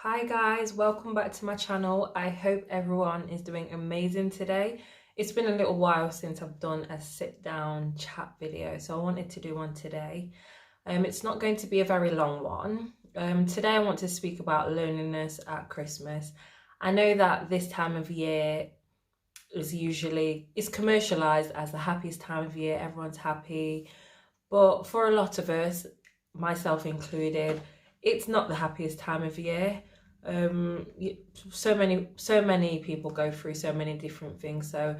Hi guys, welcome back to my channel. I hope everyone is doing amazing today. It's been a little while since I've done a sit down chat video, so I wanted to do one today. It's not going to be a very long one. Today I want to speak about loneliness at Christmas. I know that this time of year is commercialized as the happiest time of year, everyone's happy, but for a lot of us, myself included, it's not the happiest time of year. So many people go through so many different things. So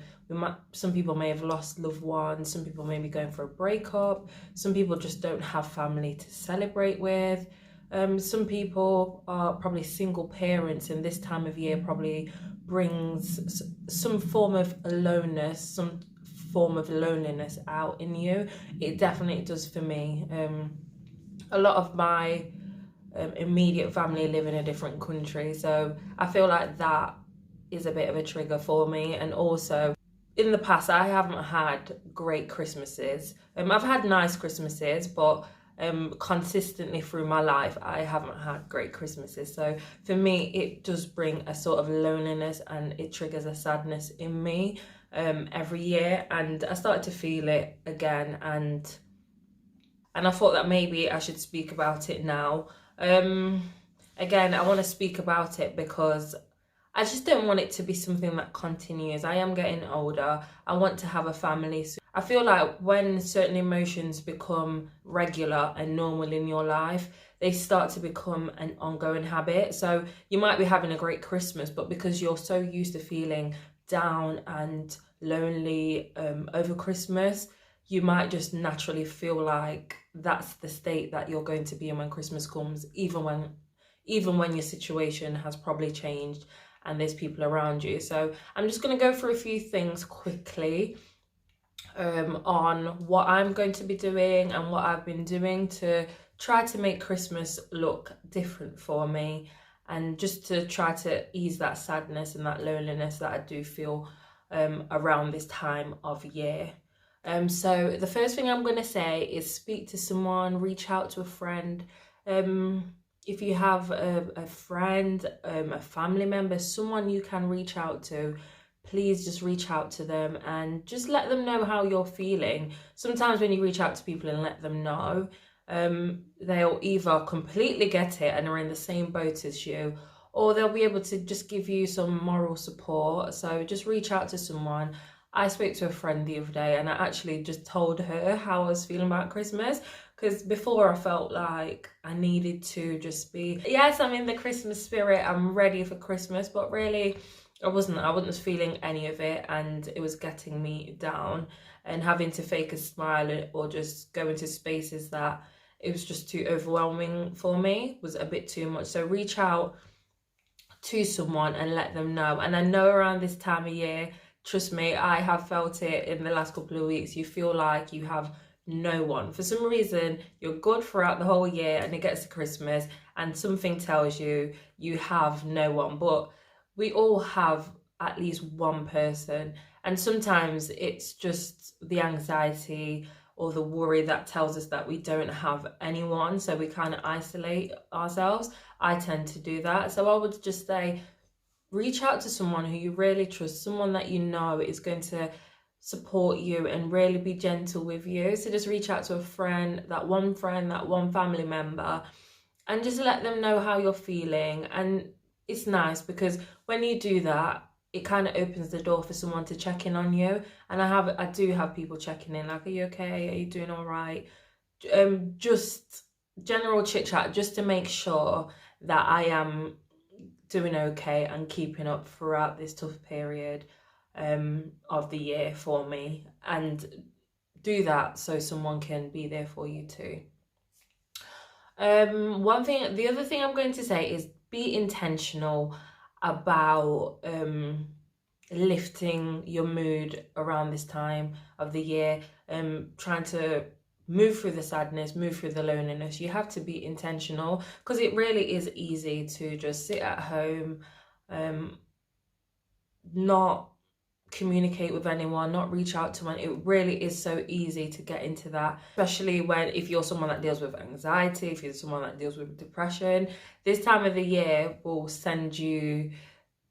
some people may have lost loved ones, some people may be going for a breakup, some people just don't have family to celebrate with. Some people are probably single parents, and this time of year probably brings some form of aloneness, some form of loneliness out in you. It definitely does for me. A lot of my immediate family live in a different country, so I feel like that is a bit of a trigger for me. And also, in the past, I haven't had great Christmases. I've had nice Christmases, but consistently through my life, I haven't had great Christmases. So for me, it does bring a sort of loneliness, and it triggers a sadness in me every year. And I started to feel it again, and I thought that maybe I should speak about it now. Again, I want to speak about it because I just don't want it to be something that continues. I am getting older. I want to have a family. So I feel like when certain emotions become regular and normal in your life, they start to become an ongoing habit. So you might be having a great Christmas, but because you're so used to feeling down and lonely over Christmas, you might just naturally feel like that's the state that you're going to be in when Christmas comes, even when your situation has probably changed and there's people around you. So I'm just going to go through a few things quickly on what I'm going to be doing and what I've been doing to try to make Christmas look different for me, and just to try to ease that sadness and that loneliness that I do feel around this time of year. So the first thing I'm going to say is speak to someone, reach out to a friend. If you have a friend, a family member, someone you can reach out to, please just reach out to them and just let them know how you're feeling. Sometimes when you reach out to people and let them know, they'll either completely get it and are in the same boat as you, or they'll be able to just give you some moral support. So just reach out to someone. I spoke to a friend the other day, and I actually just told her how I was feeling about Christmas, because before I felt like I needed to just be, yes, I'm in the Christmas spirit, I'm ready for Christmas, but really I wasn't feeling any of it, and it was getting me down, and having to fake a smile or just go into spaces that it was just too overwhelming for me was a bit too much. So reach out to someone and let them know. And I know around this time of year, trust me, I have felt it in the last couple of weeks, you feel like you have no one. For some reason, you're good throughout the whole year, and it gets to Christmas and something tells you you have no one. But we all have at least one person, and sometimes it's just the anxiety or the worry that tells us that we don't have anyone, so we kind of isolate ourselves. I tend to do that. So I would just say, reach out to someone who you really trust, someone that you know is going to support you and really be gentle with you. So just reach out to a friend, that one family member, and just let them know how you're feeling. And it's nice because when you do that, it kind of opens the door for someone to check in on you. And I do have people checking in, like, are you okay? Are you doing all right? Just general chit chat, just to make sure that I am doing okay and keeping up throughout this tough period of the year for me, and do that so someone can be there for you too. The other thing I'm going to say is be intentional about lifting your mood around this time of the year, trying to move through the sadness, move through the loneliness. You have to be intentional, because it really is easy to just sit at home, not communicate with anyone, not reach out to anyone. It really is so easy to get into that, especially if you're someone that deals with anxiety, if you're someone that deals with depression. This time of the year will send you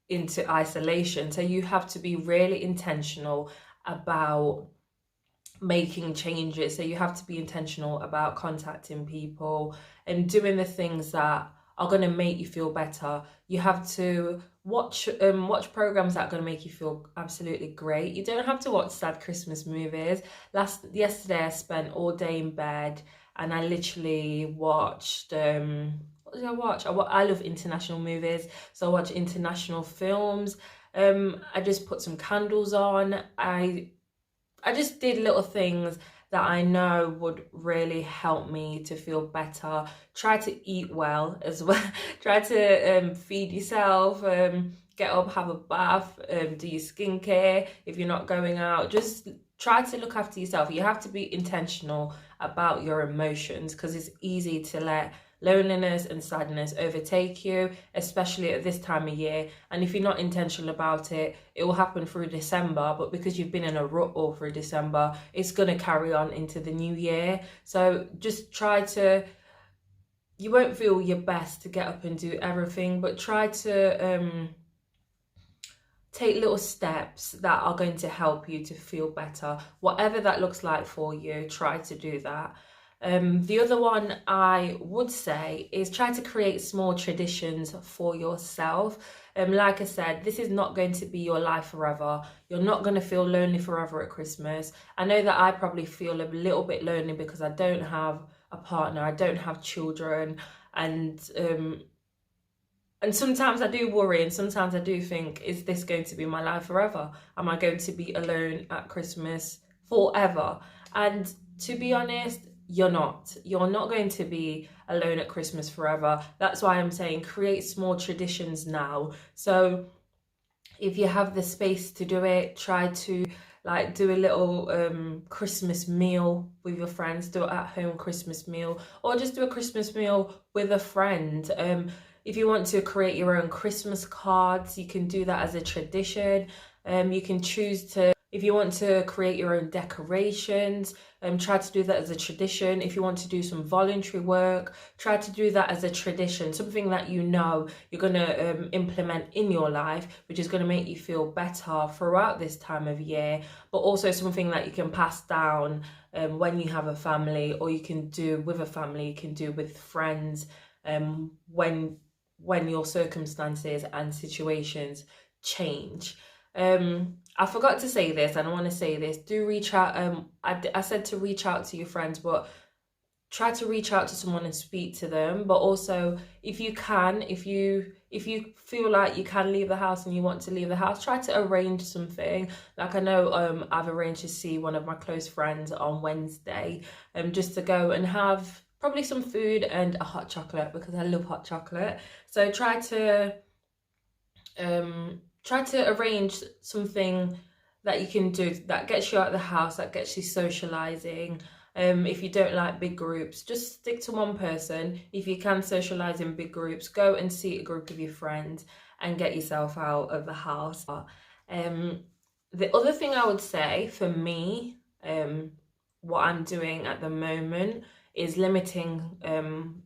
into isolation. So you have to be really intentional about making changes. So you have to be intentional about contacting people and doing the things that are going to make you feel better. You have to watch programs that are going to make you feel absolutely great. You don't have to watch sad Christmas movies. Yesterday I spent all day in bed and I literally watched what did I watch? I love international movies, so I watch international films. I just put some candles on. I just did little things that I know would really help me to feel better. Try to eat well as well. Try to feed yourself, get up, have a bath, do your skincare if you're not going out. Just try to look after yourself. You have to be intentional about your emotions because it's easy to let loneliness and sadness overtake you, especially at this time of year. And if you're not intentional about it, it will happen through December, but because you've been in a rut all through December, it's going to carry on into the new year. So just you won't feel your best to get up and do everything, but try to take little steps that are going to help you to feel better. Whatever that looks like for you, try to do that. The other one I would say is try to create small traditions for yourself. Like I said, this is not going to be your life forever. You're not going to feel lonely forever at Christmas. I know that I probably feel a little bit lonely because I don't have a partner, I don't have children, and sometimes I do worry, and sometimes I do think, is this going to be my life forever? Am I going to be alone at Christmas forever? And to be honest, you're not going to be alone at Christmas forever. That's why I'm saying create small traditions now. So if you have the space to do it, try to do a little Christmas meal with your friends, do it at home Christmas meal, or just do a Christmas meal with a friend. If you want to create your own Christmas cards, you can do that as a tradition. You can choose to, if you want to create your own decorations, try to do that as a tradition. If you want to do some voluntary work, try to do that as a tradition, something that you know you're going to implement in your life, which is going to make you feel better throughout this time of year, but also something that you can pass down when you have a family, or you can do with a family, you can do with friends when your circumstances and situations change. I forgot to say this, and I want to say this. Do reach out. I said to reach out to your friends, but try to reach out to someone and speak to them. But also, if you can, if you feel like you can leave the house and you want to leave the house, try to arrange something. Like I know I've arranged to see one of my close friends on Wednesday, just to go and have probably some food and a hot chocolate, because I love hot chocolate. So try to arrange something that you can do that gets you out of the house, that gets you socializing. If you don't like big groups, just stick to one person. If you can socialize in big groups, go and see a group of your friends and get yourself out of the house. The other thing I would say for me, what I'm doing at the moment is limiting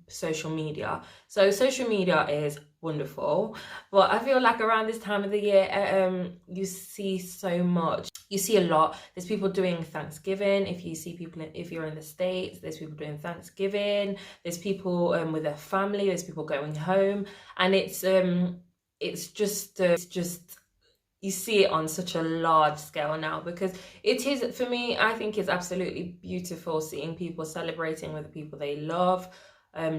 social media. So social media is wonderful, but I feel like around this time of the year, you see so much. You see a lot. There's people doing Thanksgiving. If you're in the States, there's people doing Thanksgiving. There's people with their family. There's people going home, and it's just you see it on such a large scale now, because it is, for me, I think it's absolutely beautiful seeing people celebrating with the people they love,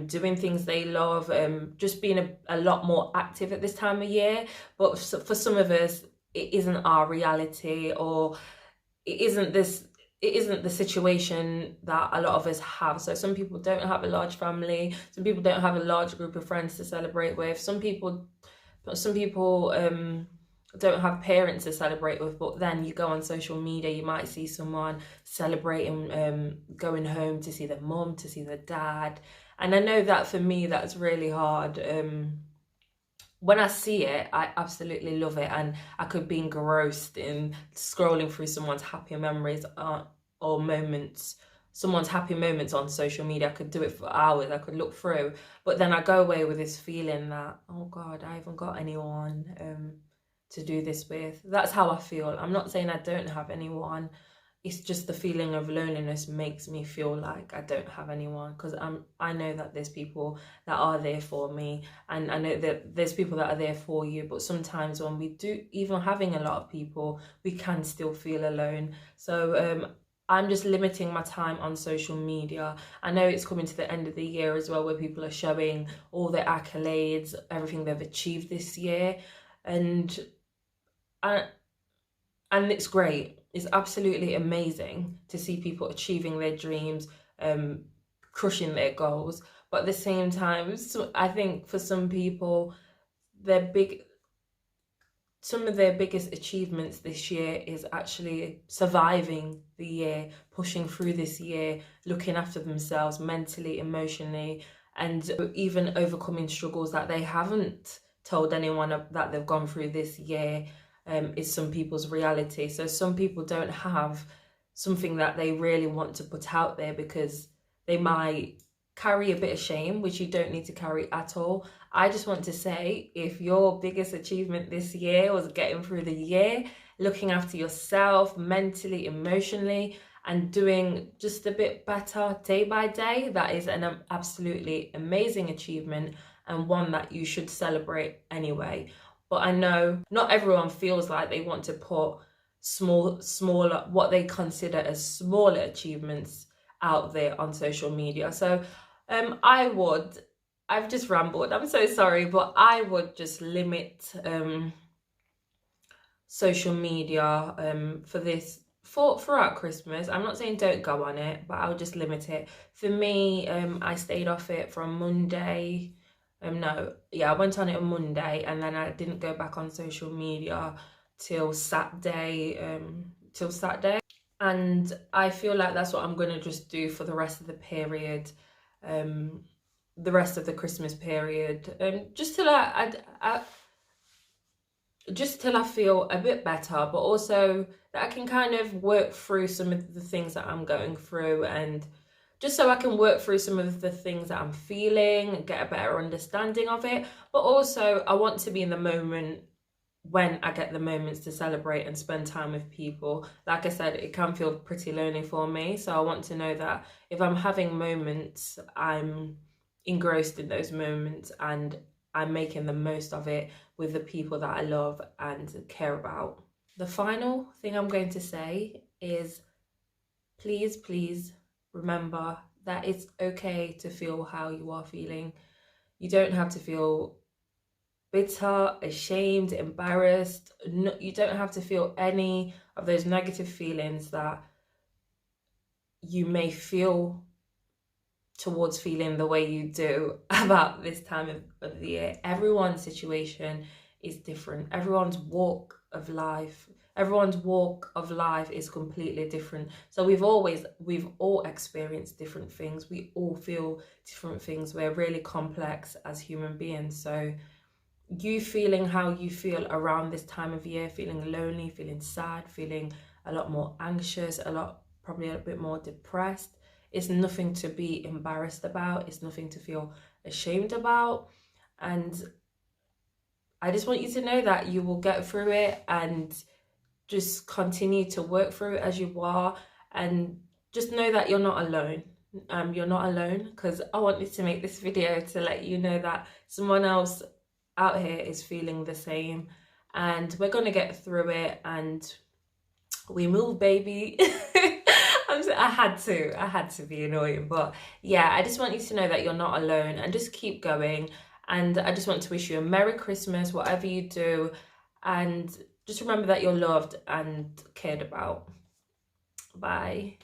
doing things they love, just being a lot more active at this time of year. But for some of us, it isn't our reality, or it isn't the situation that a lot of us have. So some people don't have a large family, some people don't have a large group of friends to celebrate with, some people don't have parents to celebrate with. But then you go on social media, you might see someone celebrating, going home to see their mum, to see their dad. And I know that for me, that's really hard. when I see it, I absolutely love it, and I could be engrossed in scrolling through someone's happy memories or moments, someone's happy moments on social media. I could do it for hours. I could look through, but then I go away with this feeling that, oh God, I haven't got anyone to do this with. That's how I feel. I'm not saying I don't have anyone. It's just the feeling of loneliness makes me feel like I don't have anyone, because I know that there's people that are there for me, and I know that there's people that are there for you, but sometimes when we do, even having a lot of people, we can still feel alone. So I'm just limiting my time on social media. I know it's coming to the end of the year as well, where people are showing all their accolades, everything they've achieved this year, and it's great. It's absolutely amazing to see people achieving their dreams, crushing their goals. But at the same time, so I think for some people, some of their biggest achievements this year is actually surviving the year, pushing through this year, looking after themselves mentally, emotionally, and even overcoming struggles that they haven't told anyone that they've gone through this year. Is some people's reality. So some people don't have something that they really want to put out there because they might carry a bit of shame, which you don't need to carry at all. I just want to say, if your biggest achievement this year was getting through the year, looking after yourself mentally, emotionally, and doing just a bit better day by day, that is an absolutely amazing achievement, and one that you should celebrate anyway. But I know not everyone feels like they want to put smaller, what they consider as smaller achievements out there on social media. So I've just rambled, I'm so sorry, but I would just limit social media throughout Christmas. I'm not saying don't go on it, but I'll just limit it. For me, I stayed off it from Monday. I went on it on Monday, and then I didn't go back on social media till Saturday. And I feel like that's what I'm gonna just do for the rest of the period, the rest of the Christmas period, just till I feel a bit better, but also that I can kind of work through some of the things that I'm going through, and just so I can work through some of the things that I'm feeling and get a better understanding of it. But also I want to be in the moment when I get the moments to celebrate and spend time with people. Like I said, it can feel pretty lonely for me. So I want to know that if I'm having moments, I'm engrossed in those moments and I'm making the most of it with the people that I love and care about. The final thing I'm going to say is, please remember that it's okay to feel how you are feeling. You don't have to feel bitter, ashamed, embarrassed. No, you don't have to feel any of those negative feelings that you may feel towards feeling the way you do about this time of the year. Everyone's situation is different. Everyone's walk of life is completely different. So we've all experienced different things. We all feel different things. We're really complex as human beings. So you feeling how you feel around this time of year, feeling lonely, feeling sad, feeling a lot more anxious, probably a bit more depressed, it's nothing to be embarrassed about. It's nothing to feel ashamed about. And I just want you to know that you will get through it, and just continue to work through it as you are, and just know that you're not alone. You're not alone, because I wanted to make this video to let you know that someone else out here is feeling the same, and we're gonna get through it, and we move, baby. I had to be annoying, but yeah, I just want you to know that you're not alone, and just keep going. And I just want to wish you a Merry Christmas, whatever you do, and just remember that you're loved and cared about. Bye.